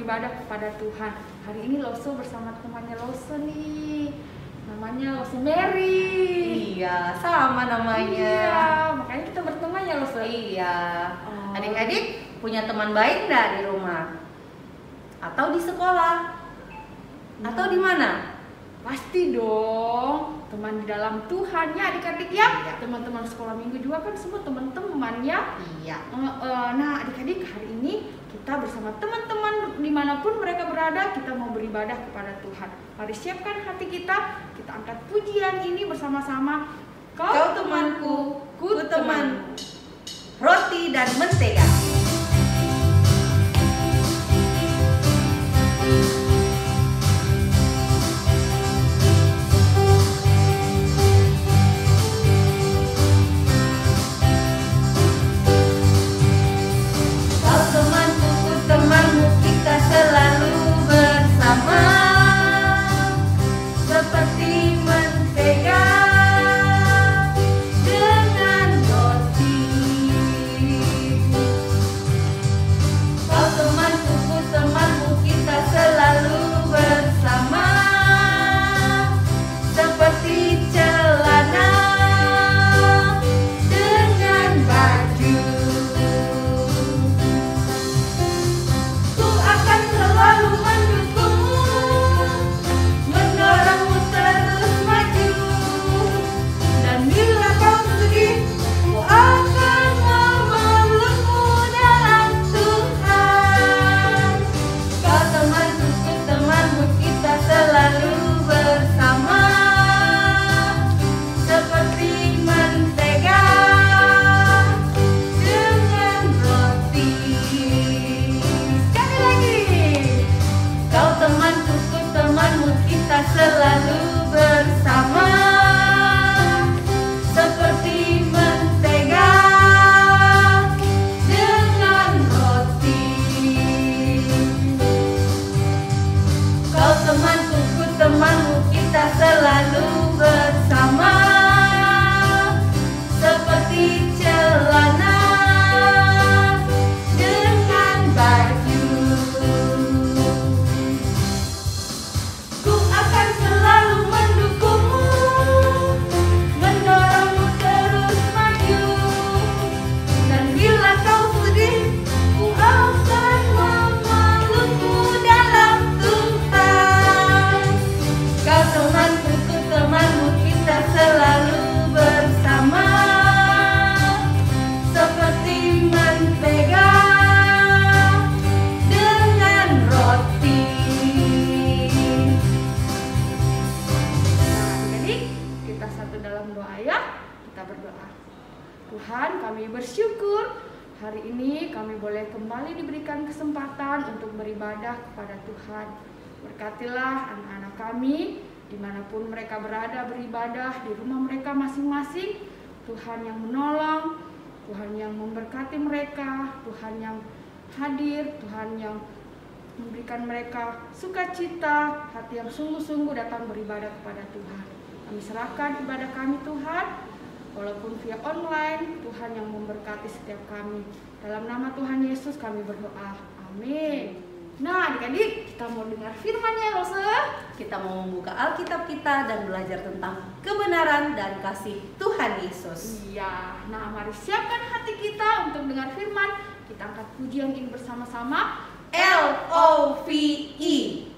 beribadah kepada Tuhan. Hari ini Lose bersama temannya Lose nih. Namanya Lose Mary. Iya, sama namanya. Iya, makanya kita berteman ya Lose. Iya. Adik-adik punya teman baik nggak di rumah? Atau di sekolah? Atau di mana? Pasti dong, teman di dalam Tuhan ya adik-adik ya. Iya. Teman-teman sekolah minggu juga kan semua teman-teman ya. Iya. Nah adik-adik, hari ini kita bersama teman-teman dimanapun mereka berada, kita mau beribadah kepada Tuhan. Mari siapkan hati kita angkat pujian ini bersama-sama. Kau temanku, ku temanmu. Roti dan mentega. Selalu bersama seperti mentega dengan roti. Kau temanku, ku temanmu, kita selalu bersama seperti celana dengan baju. Selalu mendukungmu, mendorongmu terus maju. Dan bila kau sedih, ku akan memelukmu dalam Tuhan. Kau temanku, ku temanmu, kita selalu bersama seperti mentega dengan roti. Dalam doa ya, kita berdoa. Tuhan, kami bersyukur hari ini kami boleh kembali diberikan kesempatan untuk beribadah kepada Tuhan. Berkatilah anak-anak kami dimanapun mereka berada beribadah di rumah mereka masing-masing. Tuhan yang menolong, Tuhan yang memberkati mereka, Tuhan yang hadir, Tuhan yang memberikan mereka sukacita, hati yang sungguh-sungguh datang beribadah kepada Tuhan. Kami serahkan ibadah kami Tuhan, walaupun via online, Tuhan yang memberkati setiap kami. Dalam nama Tuhan Yesus kami berdoa, amin. Nah adik-adik, kita mau dengar firman-Nya Lose. Kita mau membuka Alkitab kita dan belajar tentang kebenaran dan kasih Tuhan Yesus. Iya, nah mari siapkan hati kita untuk dengar firman. Kita angkat pujian ini bersama-sama. LOVE.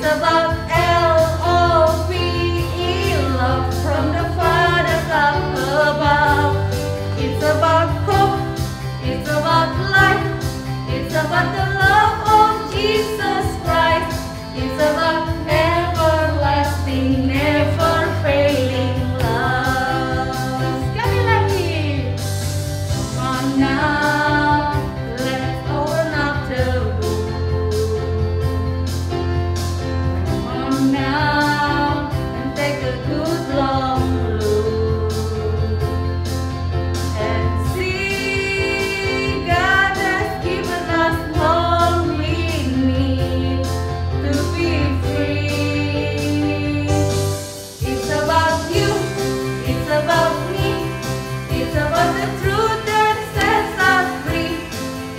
About LOVE, love from the Father up above. It's about hope, it's about about the love of Jesus Christ. It's about everlasting, never failing love. Sekali lagi. Come on now, let's open up the room. Come on now, and take a good long look and see God has given us all we need to be free. It's about you, it's about me, it's about the truth that sets us free.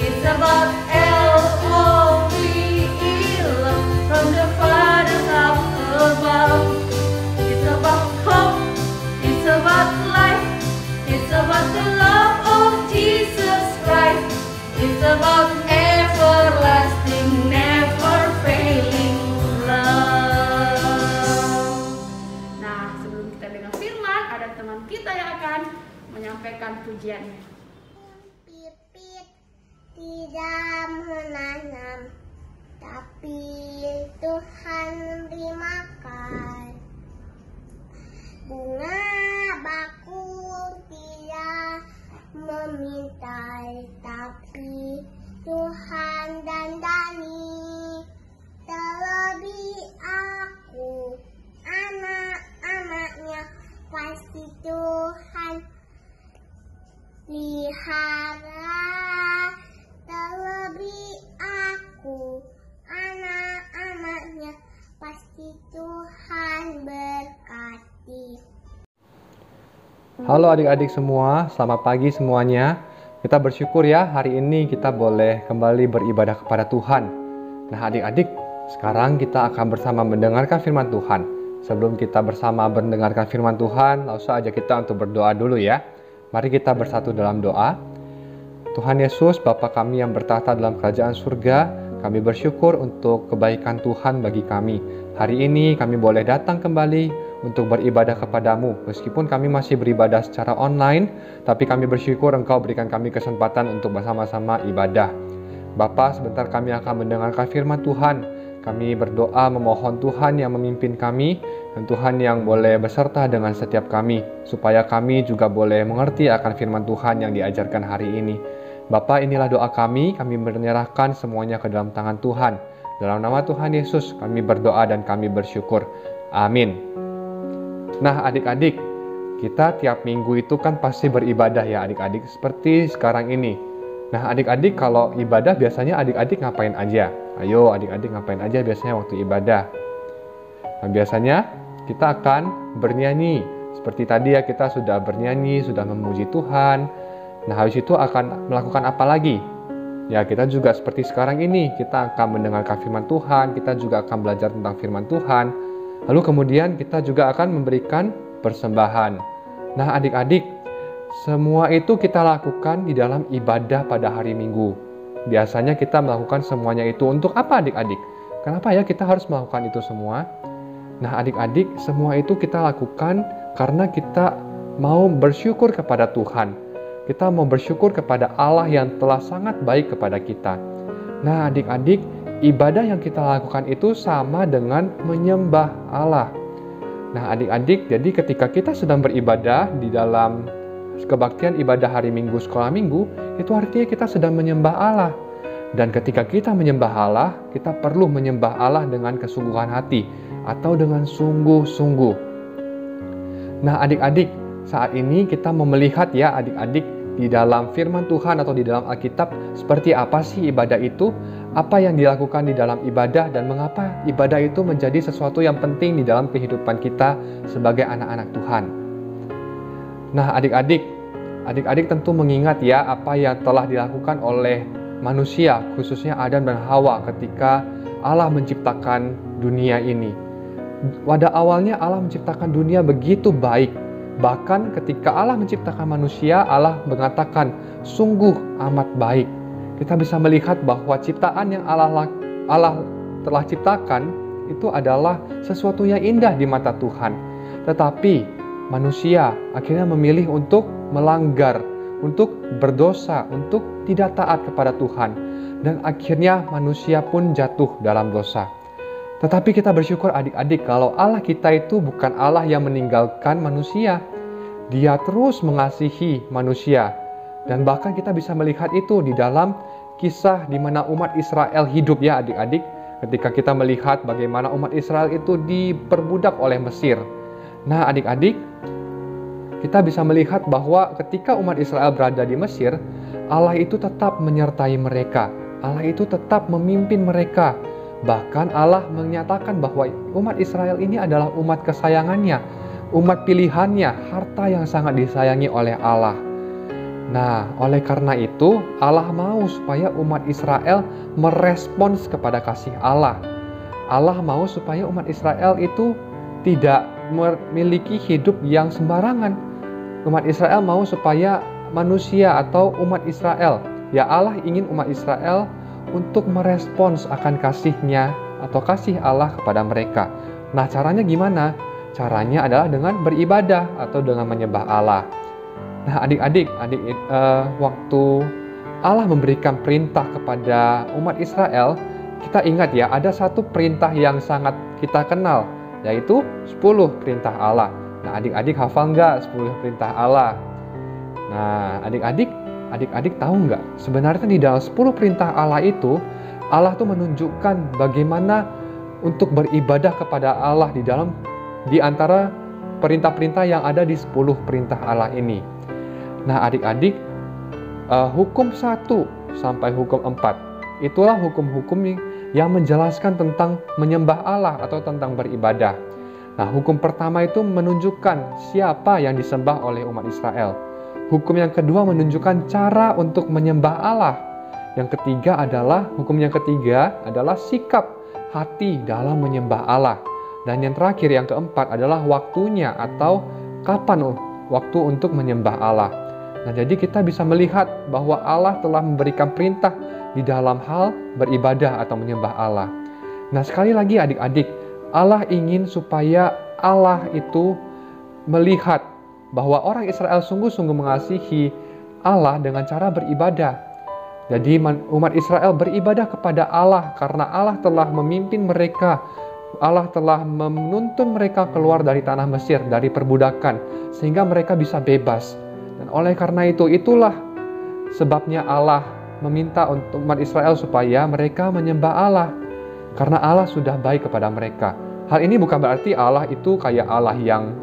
It's about L-O-V-E, love from the Father's up above. It's about hope, it's about life, it's about the love of Jesus Christ. It's about everlasting, never failing love. Nah, sebelum kita dengar firman, ada teman kita yang akan menyampaikan pujiannya. Pipit tidak menanam, tapi Tuhan memberi makan. Bunga bakung tidak meminta, tapi Tuhan dandani. Terlebih aku, anak-anaknya, pasti Tuhan pelihara. Terlebih aku, anak-anaknya, pasti Tuhan berkati. Halo adik-adik semua, selamat pagi semuanya. Kita bersyukur ya hari ini kita boleh kembali beribadah kepada Tuhan. Nah adik-adik, sekarang kita akan bersama mendengarkan firman Tuhan. Sebelum kita bersama mendengarkan firman Tuhan, langsung aja kita untuk berdoa dulu ya. Mari kita bersatu dalam doa. Tuhan Yesus, Bapa kami yang bertahta dalam kerajaan surga, kami bersyukur untuk kebaikan Tuhan bagi kami. Hari ini kami boleh datang kembali untuk beribadah kepadamu. Meskipun kami masih beribadah secara online, tapi kami bersyukur Engkau berikan kami kesempatan untuk bersama-sama ibadah. Bapa, sebentar kami akan mendengarkan firman Tuhan. Kami berdoa memohon Tuhan yang memimpin kami, dan Tuhan yang boleh beserta dengan setiap kami, supaya kami juga boleh mengerti akan firman Tuhan yang diajarkan hari ini. Bapa, inilah doa kami menyerahkan semuanya ke dalam tangan Tuhan. Dalam nama Tuhan Yesus, kami berdoa dan kami bersyukur. Amin. Nah adik-adik, kita tiap minggu itu kan pasti beribadah ya adik-adik, seperti sekarang ini. Nah adik-adik kalau ibadah biasanya adik-adik ngapain aja? Ayo adik-adik ngapain aja biasanya waktu ibadah? Nah, biasanya kita akan bernyanyi. Seperti tadi ya, kita sudah bernyanyi, sudah memuji Tuhan. Nah habis itu akan melakukan apa lagi? Ya kita juga seperti sekarang ini, kita akan mendengarkan firman Tuhan, kita juga akan belajar tentang firman Tuhan. Lalu kemudian kita juga akan memberikan persembahan. Nah adik-adik, semua itu kita lakukan di dalam ibadah pada hari Minggu. Biasanya kita melakukan semuanya itu untuk apa adik-adik? Kenapa ya kita harus melakukan itu semua? Nah adik-adik, semua itu kita lakukan karena kita mau bersyukur kepada Tuhan. Kita mau bersyukur kepada Allah yang telah sangat baik kepada kita. Nah adik-adik, ibadah yang kita lakukan itu sama dengan menyembah Allah. Nah adik-adik, jadi ketika kita sedang beribadah di dalam kebaktian ibadah hari Minggu, sekolah Minggu, itu artinya kita sedang menyembah Allah. Dan ketika kita menyembah Allah, kita perlu menyembah Allah dengan kesungguhan hati atau dengan sungguh-sungguh. Nah adik-adik, saat ini kita mau melihat ya adik-adik di dalam firman Tuhan atau di dalam Alkitab seperti apa sih ibadah itu, apa yang dilakukan di dalam ibadah dan mengapa ibadah itu menjadi sesuatu yang penting di dalam kehidupan kita sebagai anak-anak Tuhan. Nah adik-adik tentu mengingat ya apa yang telah dilakukan oleh manusia, khususnya Adam dan Hawa ketika Allah menciptakan dunia ini. Pada awalnya Allah menciptakan dunia begitu baik. Bahkan ketika Allah menciptakan manusia, Allah mengatakan sungguh amat baik. Kita bisa melihat bahwa ciptaan yang Allah telah ciptakan itu adalah sesuatu yang indah di mata Tuhan. Tetapi manusia akhirnya memilih untuk melanggar, untuk berdosa, untuk tidak taat kepada Tuhan. dan akhirnya manusia pun jatuh dalam dosa. Tetapi kita bersyukur adik-adik kalau Allah kita itu bukan Allah yang meninggalkan manusia. Dia terus mengasihi manusia. Dan bahkan kita bisa melihat itu di dalam kisah di mana umat Israel hidup ya adik-adik. Ketika kita melihat bagaimana umat Israel itu diperbudak oleh Mesir. Nah adik-adik, kita bisa melihat bahwa ketika umat Israel berada di Mesir, Allah itu tetap menyertai mereka. Allah itu tetap memimpin mereka. Bahkan Allah menyatakan bahwa umat Israel ini adalah umat kesayangannya, umat pilihannya, harta yang sangat disayangi oleh Allah. Nah, oleh karena itu Allah mau supaya umat Israel merespons kepada kasih Allah. Allah mau supaya umat Israel itu tidak memiliki hidup yang sembarangan. Umat Israel mau supaya manusia atau umat Israel, ya Allah ingin umat Israel untuk merespons akan kasih-Nya atau kasih Allah kepada mereka. Nah, caranya gimana? Caranya adalah dengan beribadah atau dengan menyembah Allah. Nah, adik-adik, waktu Allah memberikan perintah kepada umat Israel, kita ingat ya, ada satu perintah yang sangat kita kenal, yaitu 10 perintah Allah. Nah, adik-adik hafal nggak 10 perintah Allah? Nah, adik-adik tahu nggak? Sebenarnya di dalam 10 perintah Allah itu, Allah tuh menunjukkan bagaimana untuk beribadah kepada Allah di antara perintah-perintah yang ada di 10 perintah Allah ini. Nah, adik-adik, hukum 1 sampai hukum 4, itulah hukum-hukum yang menjelaskan tentang menyembah Allah atau tentang beribadah. Nah, hukum pertama itu menunjukkan siapa yang disembah oleh umat Israel. Hukum yang kedua menunjukkan cara untuk menyembah Allah. Hukum yang ketiga adalah sikap hati dalam menyembah Allah. Dan yang terakhir, yang keempat adalah waktunya atau kapan waktu untuk menyembah Allah. Nah, jadi kita bisa melihat bahwa Allah telah memberikan perintah di dalam hal beribadah atau menyembah Allah. Nah, sekali lagi adik-adik, Allah ingin supaya Allah itu melihat bahwa orang Israel sungguh-sungguh mengasihi Allah dengan cara beribadah. Jadi umat Israel beribadah kepada Allah karena Allah telah memimpin mereka. Allah telah menuntun mereka keluar dari tanah Mesir, dari perbudakan, sehingga mereka bisa bebas. Dan oleh karena itulah sebabnya Allah meminta untuk umat Israel supaya mereka menyembah Allah. Karena Allah sudah baik kepada mereka. Hal ini bukan berarti Allah itu kayak Allah yang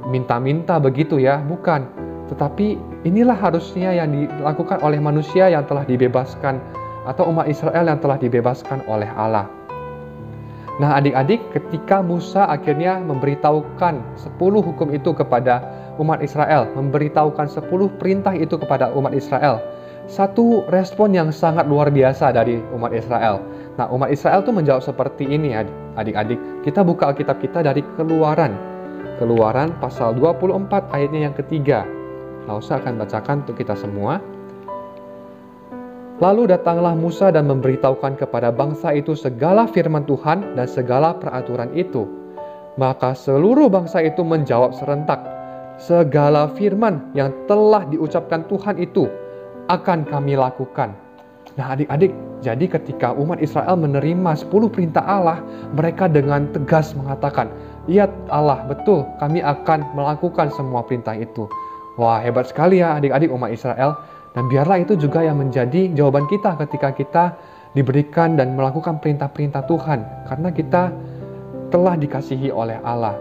minta-minta begitu ya, bukan. Tetapi inilah harusnya yang dilakukan oleh manusia yang telah dibebaskan atau umat Israel yang telah dibebaskan oleh Allah. Nah, adik-adik, ketika Musa akhirnya memberitahukan 10 hukum itu kepada umat Israel, memberitahukan 10 perintah itu kepada umat Israel, satu respon yang sangat luar biasa dari umat Israel. Nah, umat Israel tuh menjawab seperti ini adik-adik. Kita buka Alkitab kita dari Keluaran pasal 24 ayatnya yang ketiga. Lausa akan bacakan untuk kita semua. Lalu datanglah Musa dan memberitahukan kepada bangsa itu segala firman Tuhan dan segala peraturan itu. Maka seluruh bangsa itu menjawab serentak, segala firman yang telah diucapkan Tuhan itu akan kami lakukan. Nah, adik-adik, jadi ketika umat Israel menerima 10 perintah Allah, mereka dengan tegas mengatakan, "Ya Allah, betul, kami akan melakukan semua perintah itu." Wah, hebat sekali ya adik-adik umat Israel. Dan biarlah itu juga yang menjadi jawaban kita ketika kita diberikan dan melakukan perintah-perintah Tuhan. Karena kita telah dikasihi oleh Allah.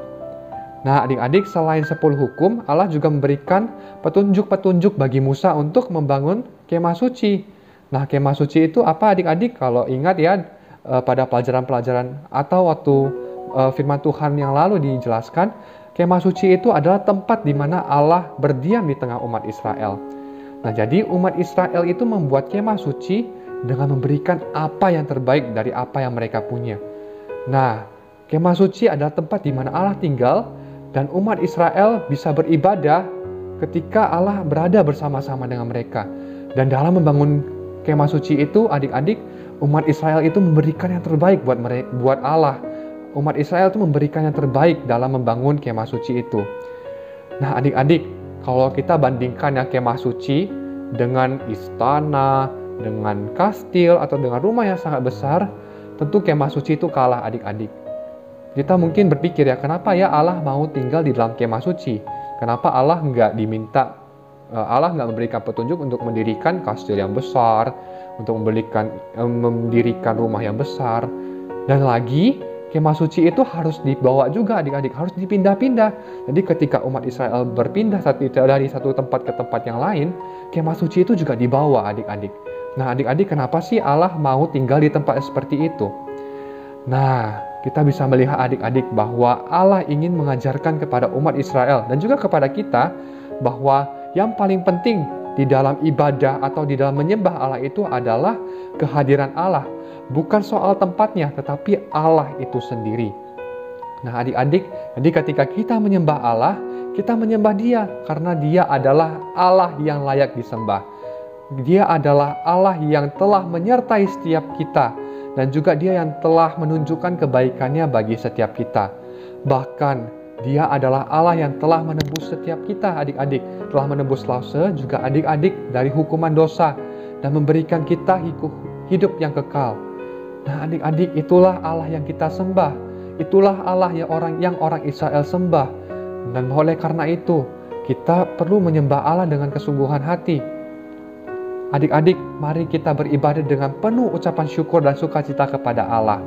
Nah, adik-adik, selain 10 hukum, Allah juga memberikan petunjuk-petunjuk bagi Musa untuk membangun kemah suci. Nah, kemah suci itu apa adik-adik? Kalau ingat ya, pada pelajaran-pelajaran atau waktu firman Tuhan yang lalu dijelaskan, kemah suci itu adalah tempat di mana Allah berdiam di tengah umat Israel. Nah, jadi umat Israel itu membuat kemah suci dengan memberikan apa yang terbaik dari apa yang mereka punya. Nah, kemah suci adalah tempat di mana Allah tinggal dan umat Israel bisa beribadah ketika Allah berada bersama-sama dengan mereka. Dan dalam membangun kemah suci itu, adik-adik, umat Israel itu memberikan yang terbaik buat Allah. Umat Israel itu memberikan yang terbaik dalam membangun kemah suci itu. Nah, adik-adik, kalau kita bandingkan ya kemah suci dengan istana, dengan kastil atau dengan rumah yang sangat besar, tentu kemah suci itu kalah adik-adik. Kita mungkin berpikir ya, kenapa ya Allah mau tinggal di dalam kemah suci? Kenapa Allah nggak memberikan petunjuk untuk mendirikan kastil yang besar, untuk mendirikan rumah yang besar. Dan lagi, kemah suci itu harus dibawa juga adik-adik, harus dipindah-pindah. Jadi ketika umat Israel berpindah dari satu tempat ke tempat yang lain, kemah suci itu juga dibawa adik-adik. Nah adik-adik, kenapa sih Allah mau tinggal di tempat seperti itu? Nah, kita bisa melihat adik-adik bahwa Allah ingin mengajarkan kepada umat Israel dan juga kepada kita bahwa yang paling penting di dalam ibadah atau di dalam menyembah Allah itu adalah kehadiran Allah. Bukan soal tempatnya, tetapi Allah itu sendiri. Nah adik-adik, jadi ketika kita menyembah Allah, kita menyembah Dia karena Dia adalah Allah yang layak disembah. Dia adalah Allah yang telah menyertai setiap kita, dan juga Dia yang telah menunjukkan kebaikannya bagi setiap kita. Bahkan Dia adalah Allah yang telah menebus setiap kita adik-adik, telah menebus Lause juga adik-adik dari hukuman dosa dan memberikan kita hidup yang kekal. Nah adik-adik, itulah Allah yang kita sembah. Itulah Allah yang orang Israel sembah. Dan oleh karena itu, kita perlu menyembah Allah dengan kesungguhan hati. Adik-adik, mari kita beribadah dengan penuh ucapan syukur dan sukacita kepada Allah.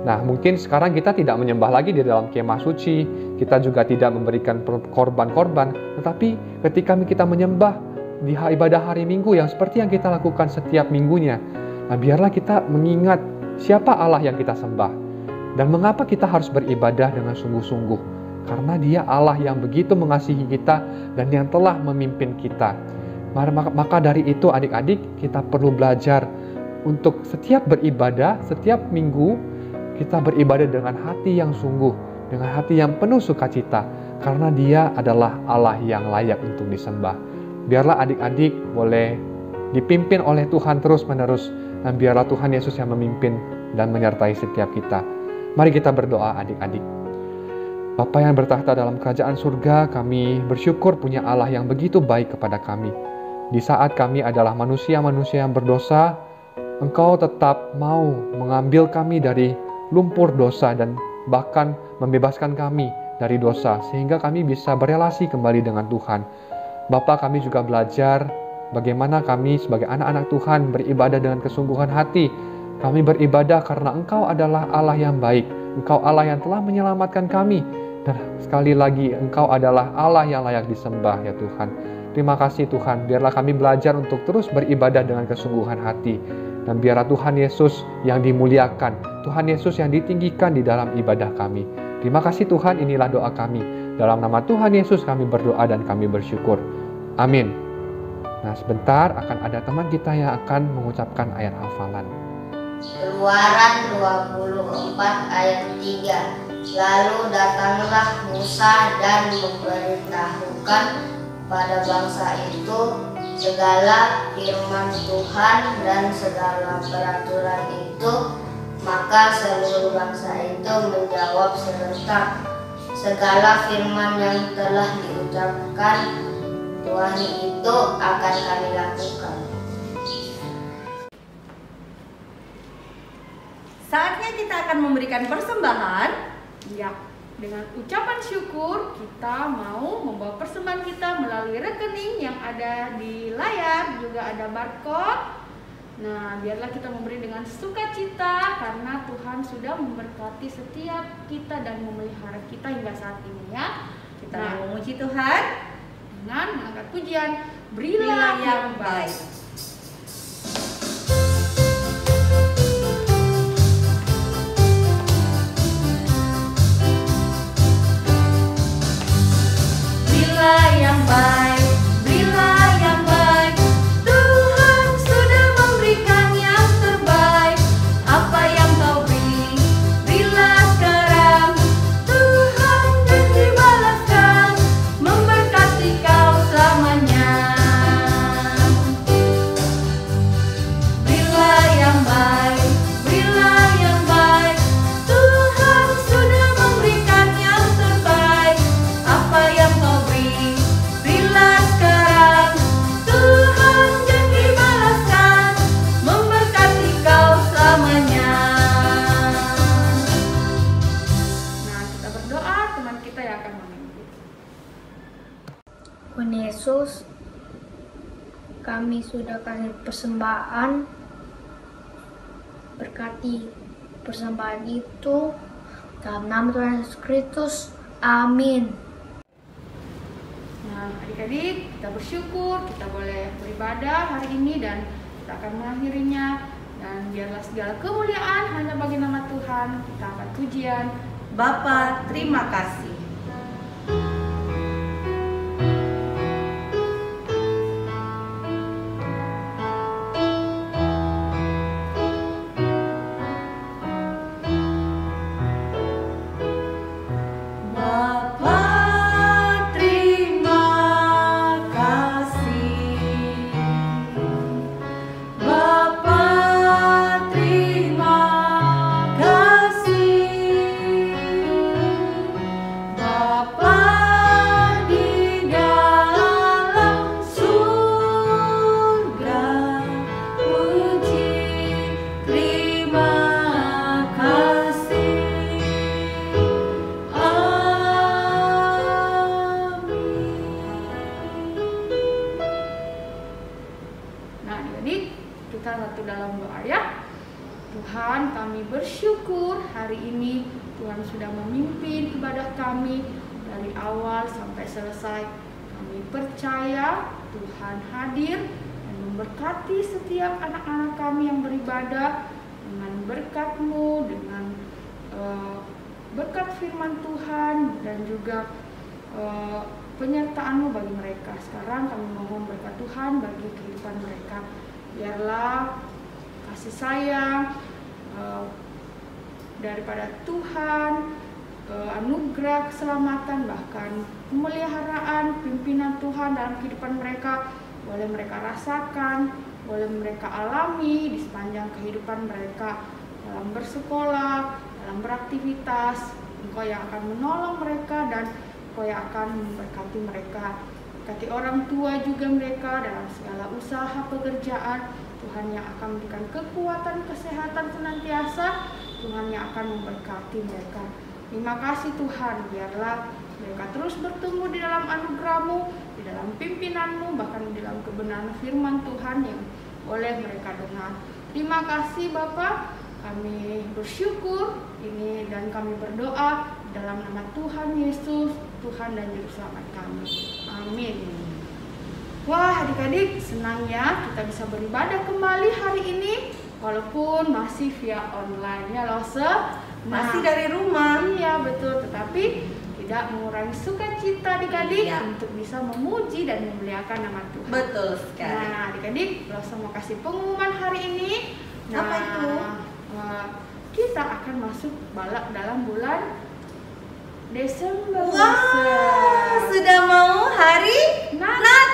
Nah, mungkin sekarang kita tidak menyembah lagi di dalam kemah suci, kita juga tidak memberikan korban-korban, tetapi ketika kita menyembah di ibadah hari Minggu yang seperti yang kita lakukan setiap minggunya, nah biarlah kita mengingat siapa Allah yang kita sembah dan mengapa kita harus beribadah dengan sungguh-sungguh, karena Dia Allah yang begitu mengasihi kita dan yang telah memimpin kita. Maka dari itu adik-adik, kita perlu belajar untuk setiap beribadah, setiap minggu kita beribadah dengan hati yang sungguh, dengan hati yang penuh sukacita, karena Dia adalah Allah yang layak untuk disembah. Biarlah adik-adik boleh dipimpin oleh Tuhan terus-menerus, dan biarlah Tuhan Yesus yang memimpin dan menyertai setiap kita. Mari kita berdoa adik-adik. Bapa yang bertahta dalam kerajaan surga, kami bersyukur punya Allah yang begitu baik kepada kami. Di saat kami adalah manusia-manusia yang berdosa, Engkau tetap mau mengambil kami dari lumpur dosa dan bahkan membebaskan kami dari dosa, sehingga kami bisa berelasi kembali dengan Tuhan. Bapa, kami juga belajar bagaimana kami sebagai anak-anak Tuhan beribadah dengan kesungguhan hati. Kami beribadah karena Engkau adalah Allah yang baik. Engkau Allah yang telah menyelamatkan kami. Dan sekali lagi, Engkau adalah Allah yang layak disembah ya Tuhan. Terima kasih Tuhan, biarlah kami belajar untuk terus beribadah dengan kesungguhan hati. Dan biarlah Tuhan Yesus yang dimuliakan, Tuhan Yesus yang ditinggikan di dalam ibadah kami. Terima kasih Tuhan, inilah doa kami. Dalam nama Tuhan Yesus kami berdoa dan kami bersyukur. Amin. Nah sebentar akan ada teman kita yang akan mengucapkan ayat hafalan. Keluaran 24 ayat 3. Lalu datanglah Musa dan memberitahukan pada bangsa itu segala firman Tuhan dan segala peraturan itu. Maka seluruh bangsa itu menjawab serentak, segala firman yang telah diucapkan Tuhan itu akan kami lakukan. Saatnya kita akan memberikan persembahan. Ya, dengan ucapan syukur kita mau membawa persembahan kita melalui rekening yang ada di layar, juga ada barcode. Nah, biarlah kita memberi dengan sukacita karena Tuhan sudah memberkati setiap kita dan memelihara kita hingga saat ini ya. Kita memuji Tuhan dengan mengangkat pujian Berilah yang baik. Berilah yang baik, berilah yang baik. Tuhan sudah memberikan yang terbaik. Apa yang kau beri, berilah sekarang. Tuhan dan dibalaskan, memberkati kau selamanya. teman kita yang akan memimpin. Tuhan Yesus, kami sudah kasih persembahan, berkati persembahan itu dalam nama Tuhan Yesus Kristus, amin. Nah, adik-adik, kita bersyukur kita boleh beribadah hari ini dan kita akan mengakhirinya. Dan biarlah segala kemuliaan hanya bagi nama Tuhan. Kita akan pujian. Bapa, terima kasih. Kita satu dalam doa ya. Tuhan, kami bersyukur hari ini Tuhan sudah memimpin ibadah kami dari awal sampai selesai. Kami percaya Tuhan hadir dan memberkati setiap anak-anak kami yang beribadah dengan berkat-Mu, dengan berkat firman Tuhan dan juga penyertaan-Mu bagi mereka. Sekarang kami mohon berkat Tuhan bagi kehidupan mereka. Biarlah kasih sayang daripada Tuhan, anugerah keselamatan, bahkan pemeliharaan pimpinan Tuhan dalam kehidupan mereka boleh mereka rasakan, boleh mereka alami di sepanjang kehidupan mereka dalam bersekolah, dalam beraktivitas. Engkau yang akan menolong mereka dan Engkau yang akan memberkati mereka. Berkati orang tua juga mereka dalam segala usaha pekerjaan. Tuhan yang akan memberikan kekuatan, kesehatan senantiasa. Tuhan yang akan memberkati mereka. Terima kasih Tuhan, biarlah mereka terus bertumbuh di dalam anugerah-Mu, di dalam pimpinan-Mu, bahkan di dalam kebenaran firman Tuhan yang boleh mereka dengar. Terima kasih Bapa, kami bersyukur ini dan kami berdoa dalam nama Tuhan Yesus, Tuhan dan Juru Selamat kami. Amin. Wah, adik-adik, senang ya kita bisa beribadah kembali hari ini walaupun masih via online ya Lose. Masih dari rumah. Iya, betul, tetapi tidak mengurangi sukacita adik-adik untuk bisa memuji dan memuliakan nama Tuhan. Betul sekali. Nah, adik-adik, Lose mau kasih pengumuman hari ini. Nah, apa itu? Kita akan masuk balap dalam bulan Desember. Wah, sudah mau hari Natal.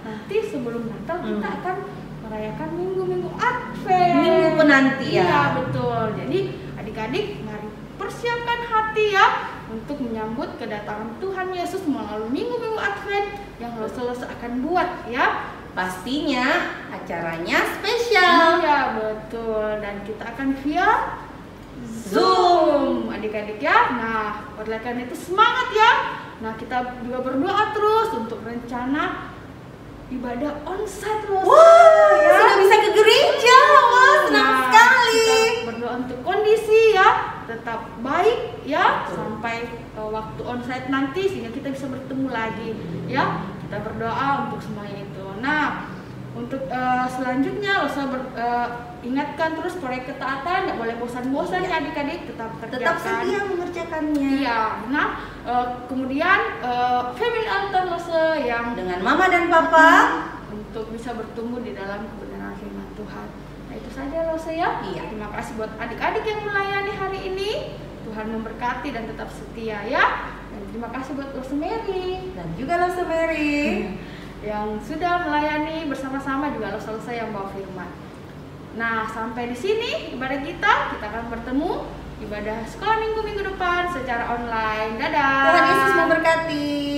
Nanti sebelum Natal kita akan merayakan minggu-minggu Advent. Minggu penanti ya. Iya, betul. Jadi adik-adik mari persiapkan hati ya untuk menyambut kedatangan Tuhan Yesus melalui minggu-minggu Advent yang Lose akan buat ya. Pastinya acaranya spesial. Iya, betul. Dan kita akan via Zoom, adik-adik ya. Nah, oleh karena itu semangat ya. Nah, kita juga berdoa terus untuk rencana ibadah onsite Lose. Wah, ya. Sudah bisa ke gereja. Wah, senang sekali. Kita berdoa untuk kondisi ya tetap baik ya sampai waktu onsite nanti sehingga kita bisa bertemu lagi ya. Kita berdoa untuk semuanya itu. Nah, untuk selanjutnya Lose ingatkan terus proyek ketaatan, nggak boleh bosan-bosan ya adik-adik, tetap kerjakan. Tetap setia mengerjakannya. Iya. Nah, kemudian family altar Lose yang dengan mama dan papa untuk bisa bertumbuh di dalam kebenaran firman Tuhan. Nah, itu saja Lose ya. Iya. Terima kasih buat adik-adik yang melayani hari ini. Tuhan memberkati dan tetap setia ya. Dan terima kasih buat Lose Mary dan juga Lose Mary yang sudah melayani bersama-sama, juga Lose yang bawa firman. Nah, sampai di sini ibadah kita akan bertemu ibadah sekolah minggu depan secara online. Dadah. Tuhan Yesus memberkati.